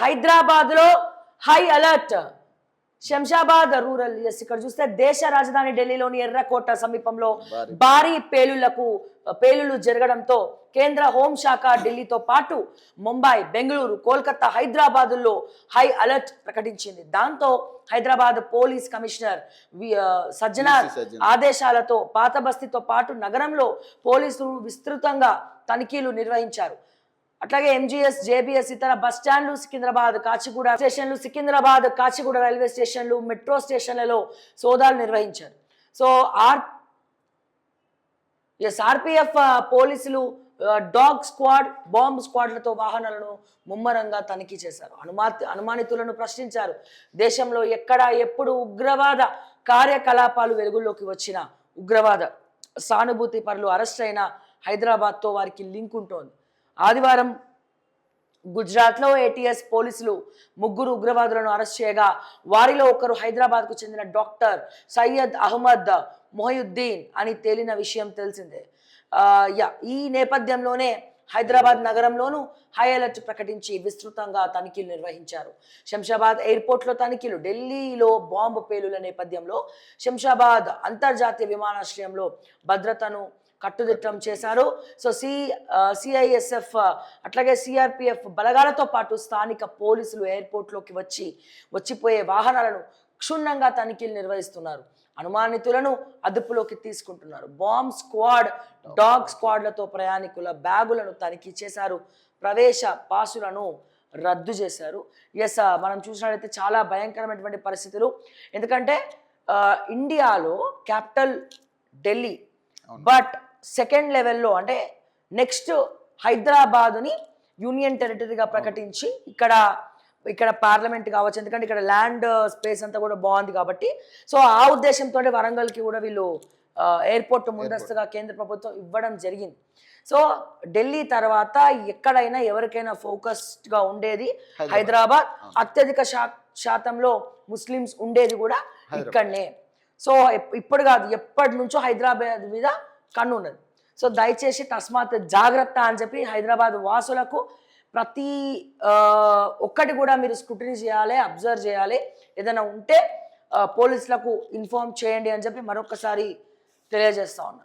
హైదరాబాద్ లో high alert. Shamshabad rural, ఇక్కడ చూస్తే దేశ రాజధాని ఢిల్లీలోని ఎర్రకోట సమీపంలో భారీ పేలుళ్లు జరగడంతో కేంద్ర హోంశాఖ ఢిల్లీతో పాటు ముంబై, బెంగళూరు, కోల్కతా, హైదరాబాదుల్లో హై అలర్ట్ ప్రకటించింది. దాంతో హైదరాబాద్ పోలీస్ కమిషనర్ సజ్జనార్ ఆదేశాలతో పాత బస్తీతో పాటు నగరంలో పోలీసులు విస్తృతంగా తనిఖీలు నిర్వహించారు. అట్లాగే ఎంజీఎస్, జేబీఎస్, ఇతర బస్ స్టాండ్లు, సికింద్రాబాద్ కాచిగూడ స్టేషన్లు, సికింద్రాబాద్ కాచిగూడ రైల్వే స్టేషన్లు, మెట్రో స్టేషన్లలో సోదాలు నిర్వహించారు. సో ఆర్పిఎఫ్ పోలీసులు డాగ్ స్క్వాడ్, బాంబ్ స్క్వాడ్లతో వాహనాలను ముమ్మరంగా తనిఖీ చేశారు. అనుమానితులను ప్రశ్నించారు. దేశంలో ఎక్కడ ఎప్పుడు ఉగ్రవాద కార్యకలాపాలు వెలుగులోకి వచ్చిన ఉగ్రవాద సానుభూతి పరులు అరెస్ట్ అయిన హైదరాబాద్తో వారికి లింక్ ఉంటుంది. ఆదివారం గుజరాత్లో ఏటీఎస్ పోలీసులు 3 ఉగ్రవాదులను అరెస్ట్ చేయగా వారిలో ఒకరు హైదరాబాద్కు చెందిన డాక్టర్ సయ్యద్ అహ్మద్ మొహియుద్దీన్ అని తేలిన విషయం తెలిసిందే. ఈ నేపథ్యంలోనే హైదరాబాద్ నగరంలోనూ హై అలర్ట్ ప్రకటించి విస్తృతంగా తనిఖీలు నిర్వహించారు. శంషాబాద్ ఎయిర్పోర్ట్లో తనిఖీలు. ఢిల్లీలో బాంబు పేలుల నేపథ్యంలో శంషాబాద్ అంతర్జాతీయ విమానాశ్రయంలో భద్రతను కట్టుదిట్టం చేశారు. సో సిఐఎస్ఎఫ్ అట్లాగే సిఆర్పిఎఫ్ బలగాలతో పాటు స్థానిక పోలీసులు ఎయిర్పోర్ట్లోకి వచ్చిపోయే వాహనాలను క్షుణ్ణంగా తనిఖీలు నిర్వహిస్తున్నారు. అనుమానితులను అదుపులోకి తీసుకుంటున్నారు. బాంబ్ స్క్వాడ్, డాగ్ స్క్వాడ్లతో ప్రయాణికుల బ్యాగులను తనిఖీ చేశారు. ప్రవేశ పాసులను రద్దు చేశారు. మనం చూసినట్లయితే చాలా భయంకరమైనటువంటి పరిస్థితులు. ఎందుకంటే ఇండియాలో క్యాపిటల్ ఢిల్లీ, బట్ సెకండ్ లెవెల్లో అంటే నెక్స్ట్ హైదరాబాదుని యూనియన్ టెరిటరీగా ప్రకటించి ఇక్కడ పార్లమెంట్ కావచ్చు, ఎందుకంటే ఇక్కడ ల్యాండ్ స్పేస్ అంతా కూడా బాగుంది కాబట్టి, సో ఆ ఉద్దేశంతో వరంగల్కి కూడా వీళ్ళు ఎయిర్పోర్ట్ ముందస్తుగా కేంద్ర ప్రభుత్వం ఇవ్వడం జరిగింది. సో ఢిల్లీ తర్వాత ఎక్కడైనా ఎవరికైనా ఫోకస్డ్గా ఉండేది హైదరాబాద్. అత్యధిక శాతంలో ముస్లిమ్స్ ఉండేది కూడా ఇక్కడనే. సో ఇప్పుడు కాదు, ఎప్పటి నుంచో హైదరాబాద్ మీద కన్ను ఉన్నది. సో దయచేసి తస్మాత్ జాగ్రత్త అని చెప్పి హైదరాబాద్ వాసులకు ప్రతి ఒక్కటి కూడా మీరు స్క్రూటినీ చేయాలి, అబ్జర్వ్ చేయాలి. ఏదైనా ఉంటే పోలీసులకు ఇన్ఫార్మ్ చేయండి అని చెప్పి మరొకసారి తెలియజేస్తా ఉన్నాను.